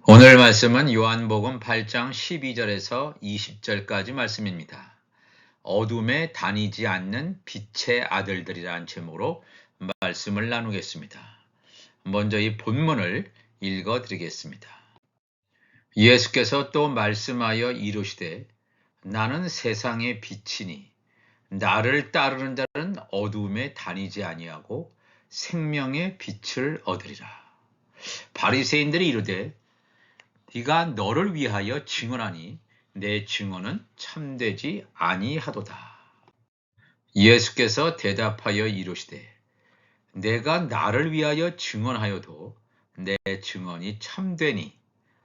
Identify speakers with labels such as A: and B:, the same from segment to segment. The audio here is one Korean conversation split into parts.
A: 오늘 말씀은 요한복음 8장 12절에서 20절까지 말씀입니다. 어둠에 다니지 않는 빛의 아들들이라는 제목으로 말씀을 나누겠습니다. 먼저 이 본문을 읽어 드리겠습니다. 예수께서 또 말씀하여 이르시되 나는 세상의 빛이니 나를 따르는 자는 어둠에 다니지 아니하고 생명의 빛을 얻으리라. 바리새인들이 이르되 네가 너를 위하여 증언하니 내 증언은 참되지 아니하도다. 예수께서 대답하여 이르시되 내가 나를 위하여 증언하여도 내 증언이 참되니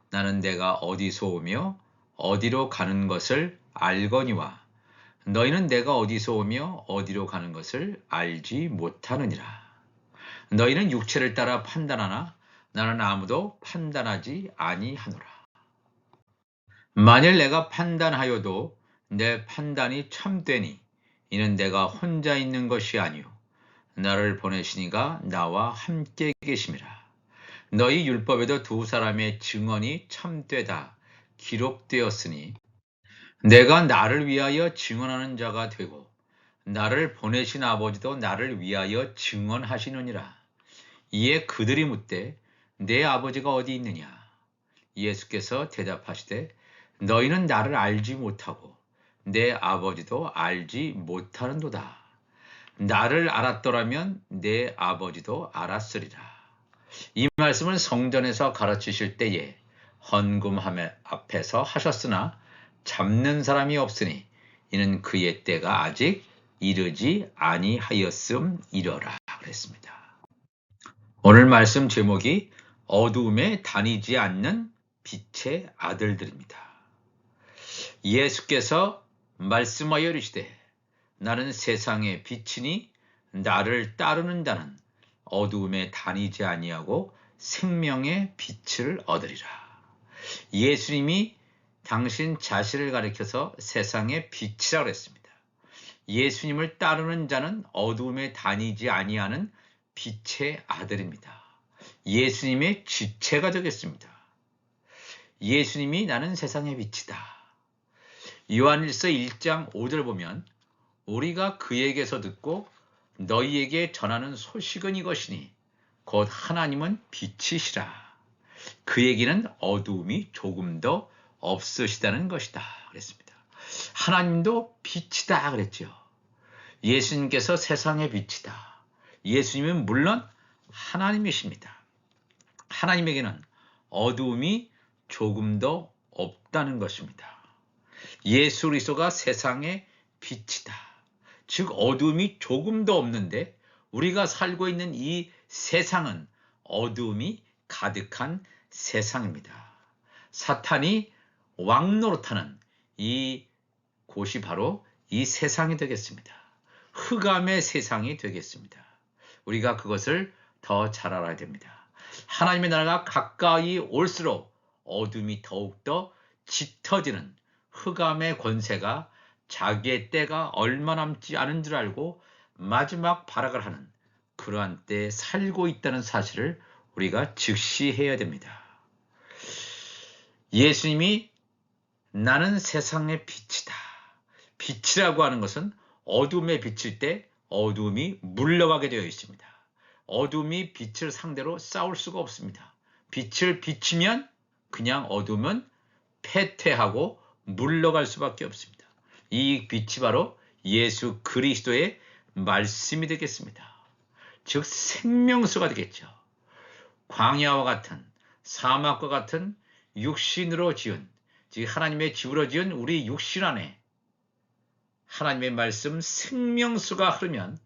A: 나는 내가 어디서 오며 어디로 가는 것을 알거니와 너희는 내가 어디서 오며 어디로 가는 것을 알지 못하느니라. 너희는 육체를 따라 판단하나 나는 아무도 판단하지 아니하노라. 만일 내가 판단하여도 내 판단이 참되니 이는 내가 혼자 있는 것이 아니요 나를 보내시니가 나와 함께 계심이라. 너희 율법에도 두 사람의 증언이 참되다 기록되었으니 내가 나를 위하여 증언하는 자가 되고 나를 보내신 아버지도 나를 위하여 증언하시느니라. 이에 그들이 묻되 내 아버지가 어디 있느냐? 예수께서 대답하시되 너희는 나를 알지 못하고 내 아버지도 알지 못하는도다. 나를 알았더라면 내 아버지도 알았으리라. 이 말씀을 성전에서 가르치실 때에 헌금 앞에서 하셨으나 잡는 사람이 없으니 이는 그의 때가 아직 이르지 아니하였음이러라 그랬습니다. 오늘 말씀 제목이 어두움에 다니지 않는 빛의 아들들입니다. 예수께서 말씀하여 이르시되 나는 세상의 빛이니 나를 따르는 자는 어두움에 다니지 아니하고 생명의 빛을 얻으리라. 예수님이 당신 자신을 가리켜서 세상의 빛이라고 했습니다. 예수님을 따르는 자는 어두움에 다니지 아니하는 빛의 아들입니다. 예수님의 지체가 되겠습니다. 예수님이 나는 세상의 빛이다. 요한일서 1장 5절 보면 우리가 그에게서 듣고 너희에게 전하는 소식은 이것이니 곧 하나님은 빛이시라. 그에게는 어두움이 조금 더 없으시다는 것이다 그랬습니다. 하나님도 빛이다 그랬죠. 예수님께서 세상의 빛이다. 예수님은 물론 하나님이십니다. 하나님에게는 어두움이 조금 더 없다는 것입니다. 예수 그리스도가 세상의 빛이다. 즉 어두움이 조금 더 없는데 우리가 살고 있는 이 세상은 어두움이 가득한 세상입니다. 사탄이 왕노릇하는 이 곳이 바로 이 세상이 되겠습니다. 흑암의 세상이 되겠습니다. 우리가 그것을 더 잘 알아야 됩니다. 하나님의 나라가 가까이 올수록 어둠이 더욱더 짙어지는 흑암의 권세가 자기의 때가 얼마 남지 않은 줄 알고 마지막 발악을 하는 그러한 때에 살고 있다는 사실을 우리가 즉시해야 됩니다. 예수님이 나는 세상의 빛이다. 빛이라고 하는 것은 어둠에 비칠 때 어둠이 물러가게 되어 있습니다. 어둠이 빛을 상대로 싸울 수가 없습니다. 빛을 비치면 그냥 어둠은 패퇴하고 물러갈 수밖에 없습니다. 이 빛이 바로 예수 그리스도의 말씀이 되겠습니다. 즉 생명수가 되겠죠. 광야와 같은 사막과 같은 육신으로 지은 즉 하나님의 지으로 지은 우리 육신 안에 하나님의 말씀 생명수가 흐르면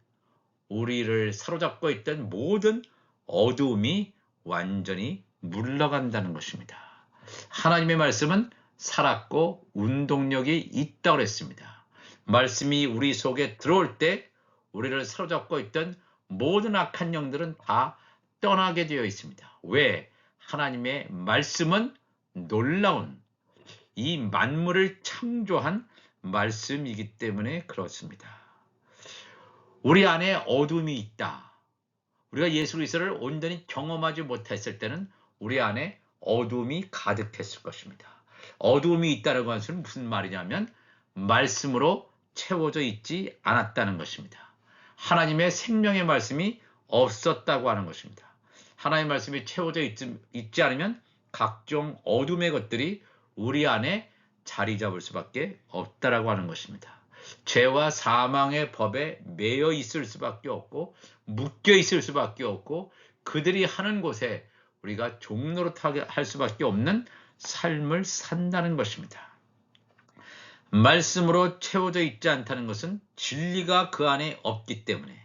A: 우리를 사로잡고 있던 모든 어두움이 완전히 물러간다는 것입니다. 하나님의 말씀은 살았고 운동력이 있다고 했습니다. 말씀이 우리 속에 들어올 때 우리를 사로잡고 있던 모든 악한 영들은 다 떠나게 되어 있습니다. 왜? 하나님의 말씀은 놀라운 이 만물을 창조한 말씀이기 때문에 그렇습니다. 우리 안에 어둠이 있다. 우리가 예수 그리스도를 온전히 경험하지 못했을 때는 우리 안에 어둠이 가득했을 것입니다. 어둠이 있다는 것은 무슨 말이냐면 말씀으로 채워져 있지 않았다는 것입니다. 하나님의 생명의 말씀이 없었다고 하는 것입니다. 하나님의 말씀이 채워져 있지 않으면 각종 어둠의 것들이 우리 안에 자리 잡을 수밖에 없다라고 하는 것입니다. 죄와 사망의 법에 매여 있을 수밖에 없고 묶여 있을 수밖에 없고 그들이 하는 곳에 우리가 종노릇하게 할 수밖에 없는 삶을 산다는 것입니다. 말씀으로 채워져 있지 않다는 것은 진리가 그 안에 없기 때문에,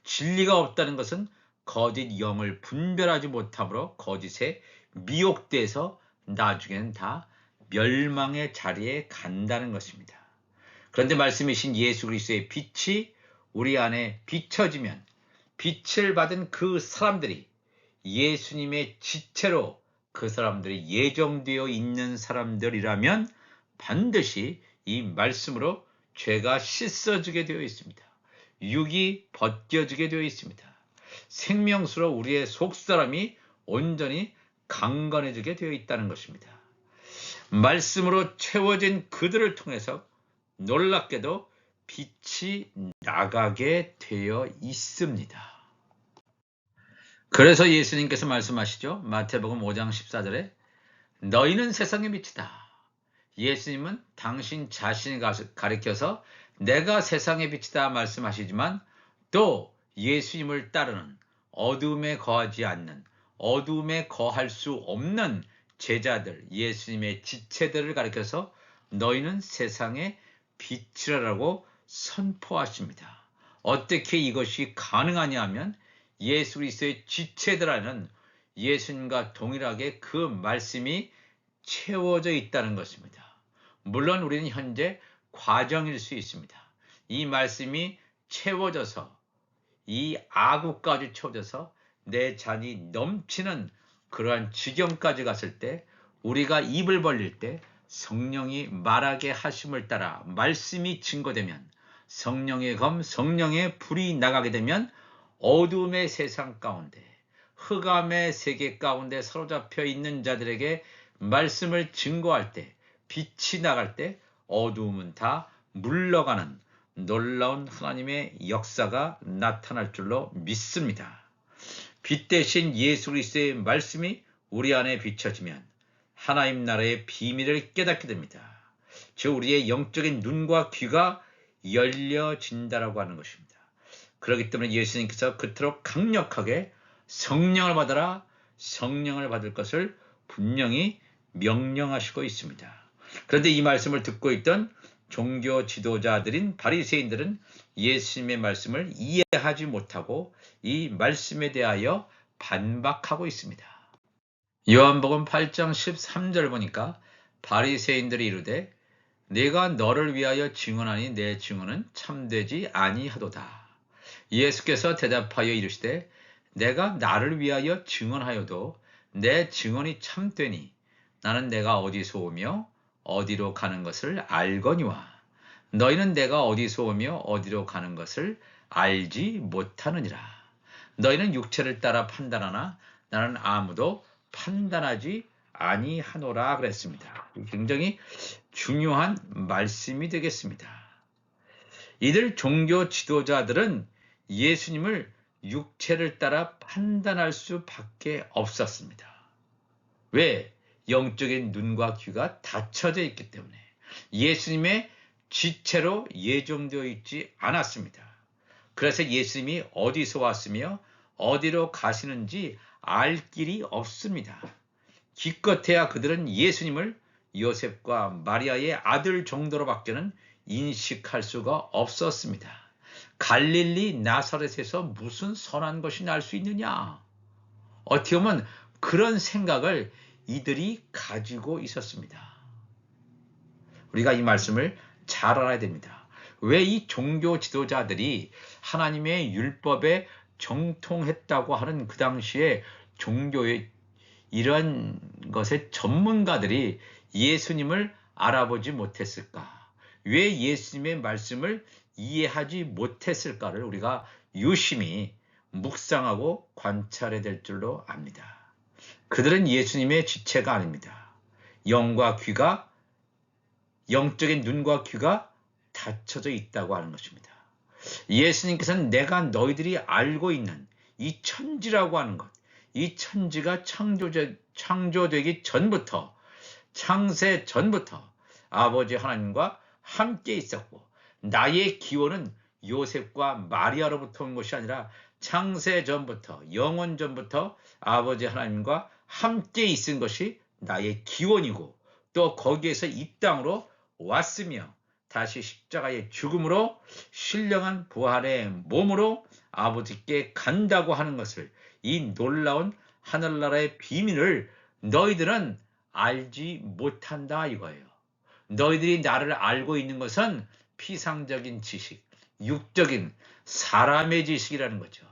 A: 진리가 없다는 것은 거짓 영을 분별하지 못함으로 거짓에 미혹돼서 나중에는 다 멸망의 자리에 간다는 것입니다. 그런데 말씀이신 예수 그리스도의 빛이 우리 안에 비춰지면 빛을 받은 그 사람들이 예수님의 지체로 그 사람들이 예정되어 있는 사람들이라면 반드시 이 말씀으로 죄가 씻어지게 되어 있습니다. 육이 벗겨지게 되어 있습니다. 생명수로 우리의 속사람이 온전히 강건해지게 되어 있다는 것입니다. 말씀으로 채워진 그들을 통해서 놀랍게도 빛이 나가게 되어 있습니다. 그래서 예수님께서 말씀하시죠. 마태복음 5장 14절에 너희는 세상의 빛이다. 예수님은 당신 자신을 가리켜서 내가 세상의 빛이다 말씀하시지만 또 예수님을 따르는 어둠에 거하지 않는 어둠에 거할 수 없는 제자들, 예수님의 지체들을 가리켜서 너희는 세상의 빛이라고 선포하십니다. 어떻게 이것이 가능하냐 하면 예수 그리스도의 지체들 안에는 예수님과 동일하게 그 말씀이 채워져 있다는 것입니다. 물론 우리는 현재 과정일 수 있습니다. 이 말씀이 채워져서 이 아구까지 채워져서 내 잔이 넘치는 그러한 지경까지 갔을 때 우리가 입을 벌릴 때 성령이 말하게 하심을 따라 말씀이 증거되면 성령의 검, 성령의 불이 나가게 되면 어둠의 세상 가운데 흑암의 세계 가운데 사로잡혀 있는 자들에게 말씀을 증거할 때 빛이 나갈 때 어두움은 다 물러가는 놀라운 하나님의 역사가 나타날 줄로 믿습니다. 빛 대신 예수 그리스도의 말씀이 우리 안에 비춰지면 하나님 나라의 비밀을 깨닫게 됩니다. 즉 우리의 영적인 눈과 귀가 열려진다라고 하는 것입니다. 그렇기 때문에 예수님께서 그토록 강력하게 성령을 받아라, 성령을 받을 것을 분명히 명령하시고 있습니다. 그런데 이 말씀을 듣고 있던 종교 지도자들인 바리새인들은 예수님의 말씀을 이해하지 못하고 이 말씀에 대하여 반박하고 있습니다. 요한복음 8장 13절 보니까 바리새인들이 이르되 내가 너를 위하여 증언하니 내 증언은 참되지 아니하도다. 예수께서 대답하여 이르시되 내가 나를 위하여 증언하여도 내 증언이 참되니 나는 내가 어디서 오며 어디로 가는 것을 알거니와 너희는 내가 어디서 오며 어디로 가는 것을 알지 못하느니라. 너희는 육체를 따라 판단하나 나는 아무도 판단하지 아니하노라 그랬습니다. 굉장히 중요한 말씀이 되겠습니다. 이들 종교 지도자들은 예수님을 육체를 따라 판단할 수밖에 없었습니다. 왜? 영적인 눈과 귀가 닫혀져 있기 때문에 예수님의 지체로 예정되어 있지 않았습니다. 그래서 예수님이 어디서 왔으며 어디로 가시는지 알 길이 없습니다. 기껏해야 그들은 예수님을 요셉과 마리아의 아들 정도로밖에는 인식할 수가 없었습니다. 갈릴리 나사렛에서 무슨 선한 것이 날 수 있느냐? 어떻게 보면 그런 생각을 이들이 가지고 있었습니다. 우리가 이 말씀을 잘 알아야 됩니다. 왜 이 종교 지도자들이 하나님의 율법에 정통했다고 하는 그 당시에 종교의 이런 것의 전문가들이 예수님을 알아보지 못했을까? 왜 예수님의 말씀을 이해하지 못했을까를 우리가 유심히 묵상하고 관찰해야 될 줄로 압니다. 그들은 예수님의 지체가 아닙니다. 영적인 눈과 귀가 닫혀져 있다고 하는 것입니다. 예수님께서는 내가 너희들이 알고 있는 이 천지라고 하는 것, 이 천지가 창조되기 전부터, 창세 전부터 아버지 하나님과 함께 있었고, 나의 기원은 요셉과 마리아로부터 온 것이 아니라 창세 전부터, 영원 전부터 아버지 하나님과 함께 있은 것이 나의 기원이고, 또 거기에서 이 땅으로 왔으며 다시 십자가의 죽음으로 신령한 부활의 몸으로 아버지께 간다고 하는 것을, 이 놀라운 하늘나라의 비밀을 너희들은 알지 못한다 이거예요. 너희들이 나를 알고 있는 것은 피상적인 지식, 육적인 사람의 지식이라는 거죠.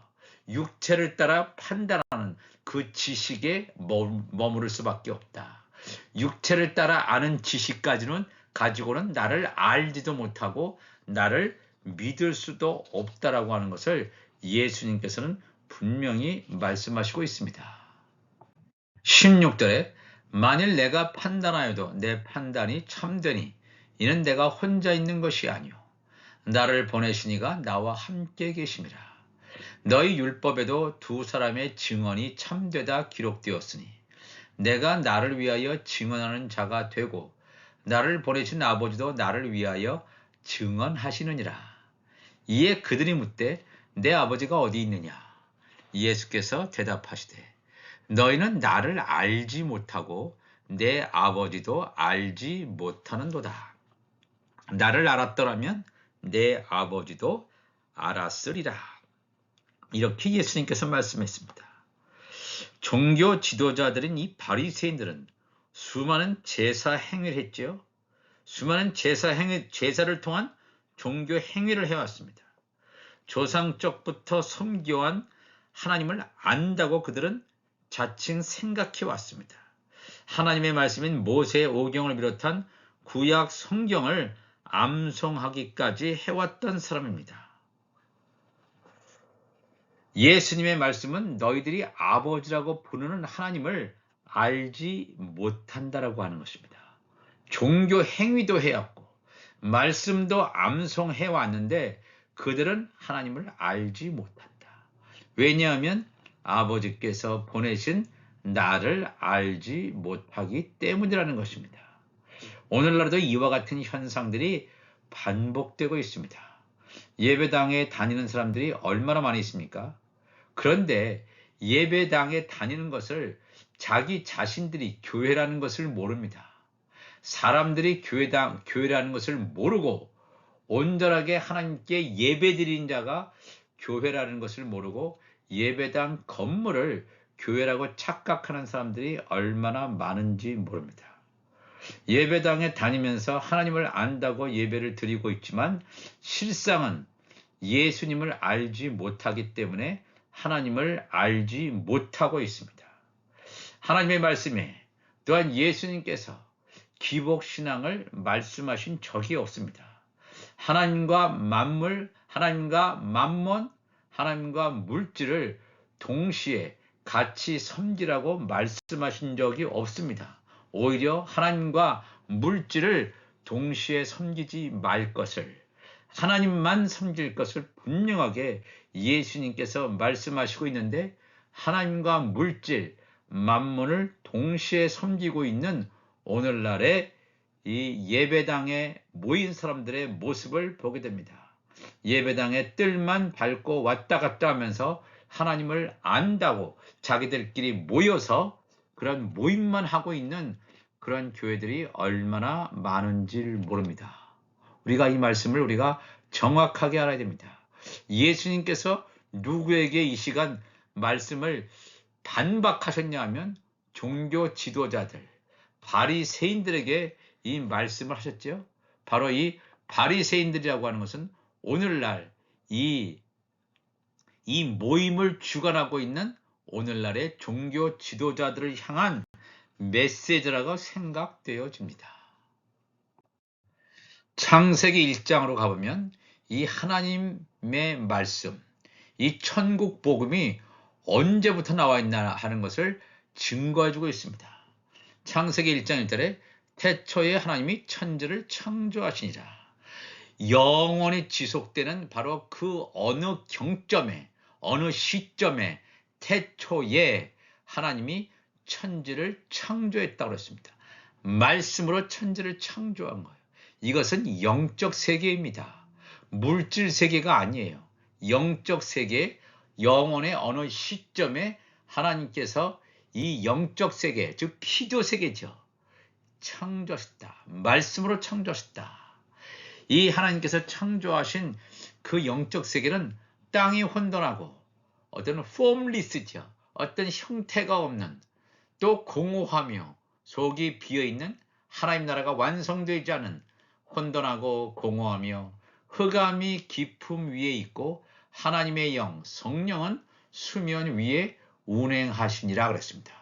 A: 육체를 따라 판단하는 그 지식에 머무를 수밖에 없다. 육체를 따라 아는 지식까지는 가지고는 나를 알지도 못하고 나를 믿을 수도 없다라고 하는 것을 예수님께서는 분명히 말씀하시고 있습니다. 16절에 만일 내가 판단하여도 내 판단이 참되니 이는 내가 혼자 있는 것이 아니오 나를 보내시니가 나와 함께 계심이라. 너희 율법에도 두 사람의 증언이 참되다 기록되었으니 내가 나를 위하여 증언하는 자가 되고 나를 보내신 아버지도 나를 위하여 증언하시느니라. 이에 그들이 묻되 내 아버지가 어디 있느냐? 예수께서 대답하시되 너희는 나를 알지 못하고 내 아버지도 알지 못하는도다. 나를 알았더라면 내 아버지도 알았으리라. 이렇게 예수님께서 말씀했습니다. 종교 지도자들인 이 바리새인들은 수많은 제사 행위를 했죠. 수많은 제사를 통한 종교 행위를 해왔습니다. 조상적부터 섬겨온 하나님을 안다고 그들은 자칭 생각해 왔습니다. 하나님의 말씀인 모세의 오경을 비롯한 구약 성경을 암송하기까지 해왔던 사람입니다. 예수님의 말씀은 너희들이 아버지라고 부르는 하나님을 알지 못한다라고 하는 것입니다. 종교 행위도 해왔고 말씀도 암송해 왔는데 그들은 하나님을 알지 못한다. 왜냐하면 아버지께서 보내신 나를 알지 못하기 때문이라는 것입니다. 오늘날도 이와 같은 현상들이 반복되고 있습니다. 예배당에 다니는 사람들이 얼마나 많이 있습니까? 그런데 예배당에 다니는 것을 자기 자신들이 교회라는 것을 모릅니다. 사람들이 교회라는 것을 모르고 온전하게 하나님께 예배드린 자가 교회라는 것을 모르고 예배당 건물을 교회라고 착각하는 사람들이 얼마나 많은지 모릅니다. 예배당에 다니면서 하나님을 안다고 예배를 드리고 있지만 실상은 예수님을 알지 못하기 때문에 하나님을 알지 못하고 있습니다. 하나님의 말씀에 또한 예수님께서 기복신앙을 말씀하신 적이 없습니다. 하나님과 만물, 하나님과 만몬, 하나님과 물질을 동시에 같이 섬기라고 말씀하신 적이 없습니다. 오히려 하나님과 물질을 동시에 섬기지 말 것을, 하나님만 섬길 것을 분명하게 예수님께서 말씀하시고 있는데 하나님과 물질, 만몬을 동시에 섬기고 있는 오늘날의 이 예배당에 모인 사람들의 모습을 보게 됩니다. 예배당의 뜰만 밟고 왔다 갔다 하면서 하나님을 안다고 자기들끼리 모여서 그런 모임만 하고 있는 그런 교회들이 얼마나 많은지 모릅니다. 우리가 이 말씀을 우리가 정확하게 알아야 됩니다. 예수님께서 누구에게 이 시간 말씀을 반박하셨냐 하면 종교 지도자들, 바리새인들에게 이 말씀을 하셨죠. 바로 이 바리새인들이라고 하는 것은 오늘날 이 모임을 주관하고 있는 오늘날의 종교 지도자들을 향한 메시지라고 생각되어집니다. 창세기 1장으로 가보면 이 하나님의 말씀, 이 천국 복음이 언제부터 나와 있나 하는 것을 증거해주고 있습니다. 창세기 1장 1절에 태초에 하나님이 천지를 창조하시니라. 영원히 지속되는 바로 그 어느 경점에, 어느 시점에 태초에 하나님이 천지를 창조했다고 했습니다. 말씀으로 천지를 창조한 거예요. 이것은 영적 세계입니다. 물질 세계가 아니에요. 영적 세계, 영원의 어느 시점에 하나님께서 이 영적 세계, 즉 피조 세계죠. 창조하셨다. 말씀으로 창조하셨다. 이 하나님께서 창조하신 그 영적 세계는 땅이 혼돈하고 어떤 폼리스죠. 어떤 형태가 없는, 또 공허하며 속이 비어있는 하나님 나라가 완성되지 않은 혼돈하고 공허하며 흑암이 깊음 위에 있고 하나님의 영, 성령은 수면 위에 운행하시니라 그랬습니다.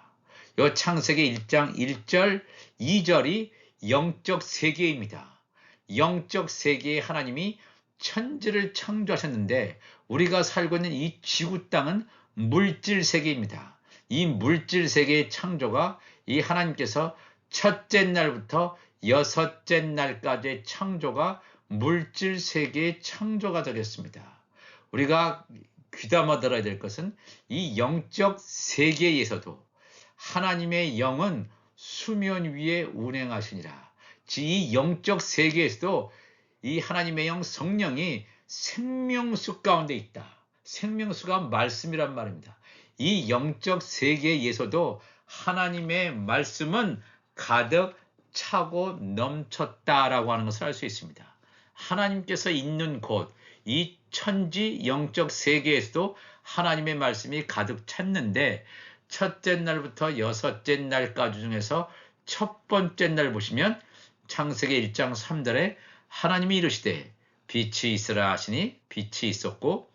A: 이 창세기 1장 1절, 2절이 영적 세계입니다. 영적 세계에 하나님이 천지를 창조하셨는데 우리가 살고 있는 이 지구 땅은 물질 세계입니다. 이 물질 세계의 창조가 이 하나님께서 첫째 날부터 여섯째 날까지의 창조가 물질 세계의 창조가 되겠습니다. 우리가 귀담아 들어야 될 것은 이 영적 세계에서도 하나님의 영은 수면 위에 운행하시니라. 이 영적 세계에서도 이 하나님의 영 성령이 생명수 가운데 있다. 생명수가 말씀이란 말입니다. 이 영적 세계에서도 하나님의 말씀은 가득 차고 넘쳤다라고 하는 것을 알 수 있습니다. 하나님께서 있는 곳, 이 천지 영적 세계에서도 하나님의 말씀이 가득 찼는데 첫째 날부터 여섯째 날까지 중에서 첫 번째 날 보시면 창세기 1장 3절에 하나님이 이르시되 빛이 있으라 하시니 빛이 있었고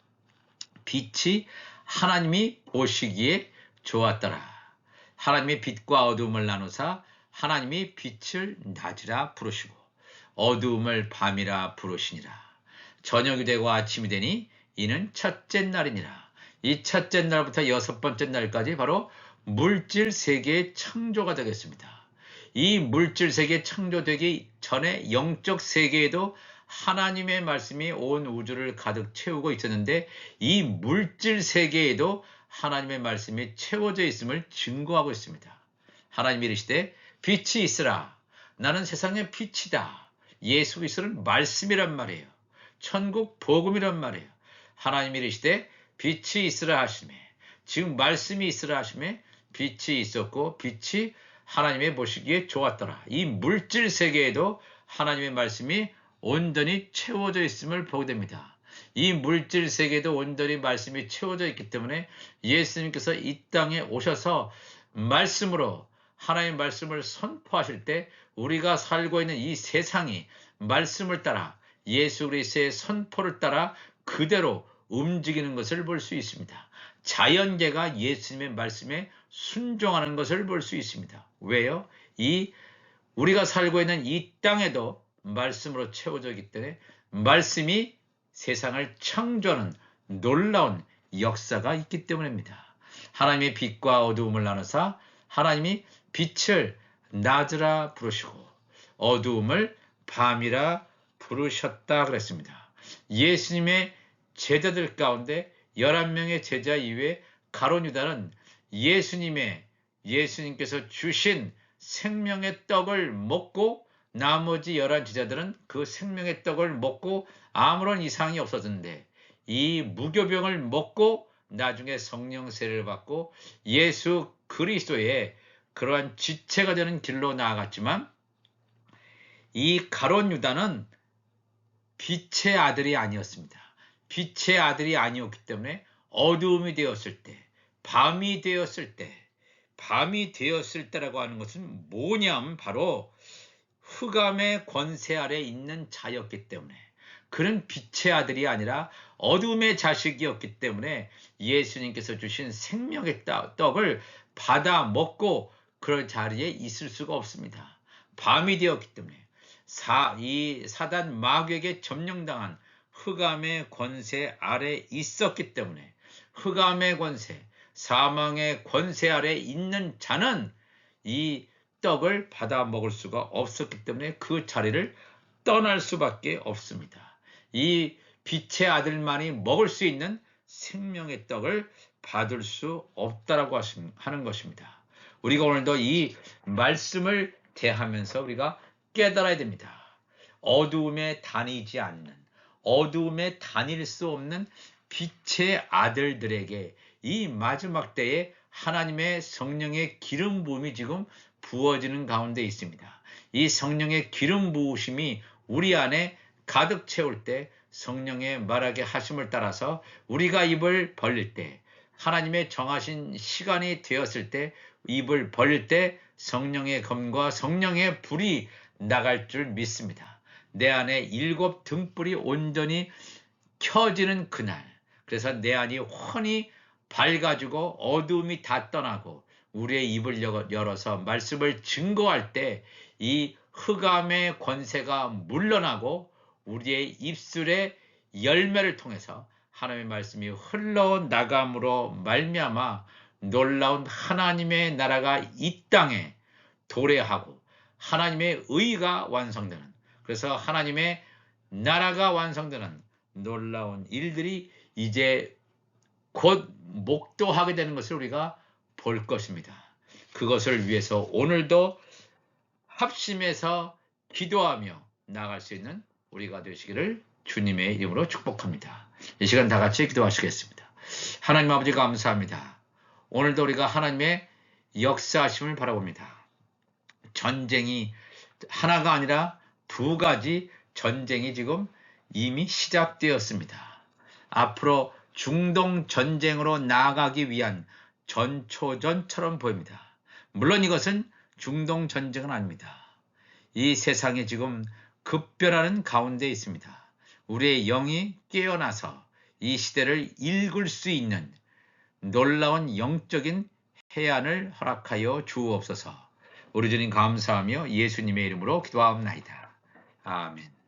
A: 빛이 하나님이 보시기에 좋았더라. 하나님이 빛과 어두움을 나누사 하나님이 빛을 낮이라 부르시고 어두움을 밤이라 부르시니라. 저녁이 되고 아침이 되니 이는 첫째 날이니라. 이 첫째 날부터 여섯 번째 날까지 바로 물질 세계의 창조가 되겠습니다. 이 물질 세계 창조되기 전에 영적 세계에도 하나님의 말씀이 온 우주를 가득 채우고 있었는데 이 물질 세계에도 하나님의 말씀이 채워져 있음을 증거하고 있습니다. 하나님이 이르시되 빛이 있으라. 나는 세상의 빛이다. 예수 그리스도는 말씀이란 말이에요. 천국 복음이란 말이에요. 하나님이 이르시되 빛이 있으라 하시매, 지금 말씀이 있으라 하시매 빛이 있었고 빛이 하나님의 보시기에 좋았더라. 이 물질 세계에도 하나님의 말씀이 온전히 채워져 있음을 보게 됩니다. 이 물질 세계에도 온전히 말씀이 채워져 있기 때문에 예수님께서 이 땅에 오셔서 말씀으로 하나님의 말씀을 선포하실 때 우리가 살고 있는 이 세상이 말씀을 따라 예수 그리스도의 선포를 따라 그대로 움직이는 것을 볼 수 있습니다. 자연계가 예수님의 말씀에 순종하는 것을 볼 수 있습니다. 왜요? 우리가 살고 있는 이 땅에도 말씀으로 채워져 있기 때문에 말씀이 세상을 창조하는 놀라운 역사가 있기 때문입니다. 하나님의 빛과 어두움을 나누사 하나님이 빛을 낮으라 부르시고 어두움을 밤이라 부르셨다 그랬습니다. 예수님의 제자들 가운데 11명의 제자 이외에 가룟 유다는 예수님께서 주신 생명의 떡을 먹고 나머지 11 제자들은 그 생명의 떡을 먹고 아무런 이상이 없었는데 이 무교병을 먹고 나중에 성령 세례를 받고 예수 그리스도의 그러한 지체가 되는 길로 나아갔지만 이 가룟 유다는 빛의 아들이 아니었습니다. 빛의 아들이 아니었기 때문에 어두움이 되었을 때, 밤이 되었을 때라고 하는 것은 뭐냐면 바로 흑암의 권세 아래 있는 자였기 때문에 그는 빛의 아들이 아니라 어둠의 자식이었기 때문에 예수님께서 주신 생명의 떡을 받아 먹고 그런 자리에 있을 수가 없습니다. 밤이 되었기 때문에 이 사단 마귀에게 점령당한 흑암의 권세 아래 있었기 때문에 흑암의 권세, 사망의 권세 아래 있는 자는 이 떡을 받아 먹을 수가 없었기 때문에 그 자리를 떠날 수밖에 없습니다. 이 빛의 아들만이 먹을 수 있는 생명의 떡을 받을 수 없다라고 하는 것입니다. 우리가 오늘도 이 말씀을 대하면서 우리가 깨달아야 됩니다. 어두움에 다니지 않는, 어두움에 다닐 수 없는 빛의 아들들에게 이 마지막 때에 하나님의 성령의 기름 부음이 지금 부어지는 가운데 있습니다. 이 성령의 기름 부으심이 우리 안에 가득 채울 때 성령의 말하게 하심을 따라서 우리가 입을 벌릴 때, 하나님의 정하신 시간이 되었을 때 입을 벌릴 때 성령의 검과 성령의 불이 나갈 줄 믿습니다. 내 안에 7 등불이 온전히 켜지는 그날, 그래서 내 안이 훤히 밝아지고 어두움이 다 떠나고 우리의 입을 열어서 말씀을 증거할 때 이 흑암의 권세가 물러나고 우리의 입술의 열매를 통해서 하나님의 말씀이 흘러나감으로 말미암아 놀라운 하나님의 나라가 이 땅에 도래하고 하나님의 의가 완성되는, 그래서 하나님의 나라가 완성되는 놀라운 일들이 이제 곧 목도하게 되는 것을 우리가 볼 것입니다. 그것을 위해서 오늘도 합심해서 기도하며 나아갈 수 있는 우리가 되시기를 주님의 이름으로 축복합니다. 이 시간 다 같이 기도하시겠습니다. 하나님 아버지 감사합니다. 오늘도 우리가 하나님의 역사하심을 바라봅니다. 전쟁이 하나가 아니라 2가지 전쟁이 지금 이미 시작되었습니다. 앞으로 중동 전쟁으로 나아가기 위한 전초전처럼 보입니다. 물론 이것은 중동 전쟁은 아닙니다. 이 세상이 지금 급변하는 가운데 있습니다. 우리의 영이 깨어나서 이 시대를 읽을 수 있는 놀라운 영적인 해안을 허락하여 주옵소서. 우리 주님 감사하며 예수님의 이름으로 기도하옵나이다. 아멘.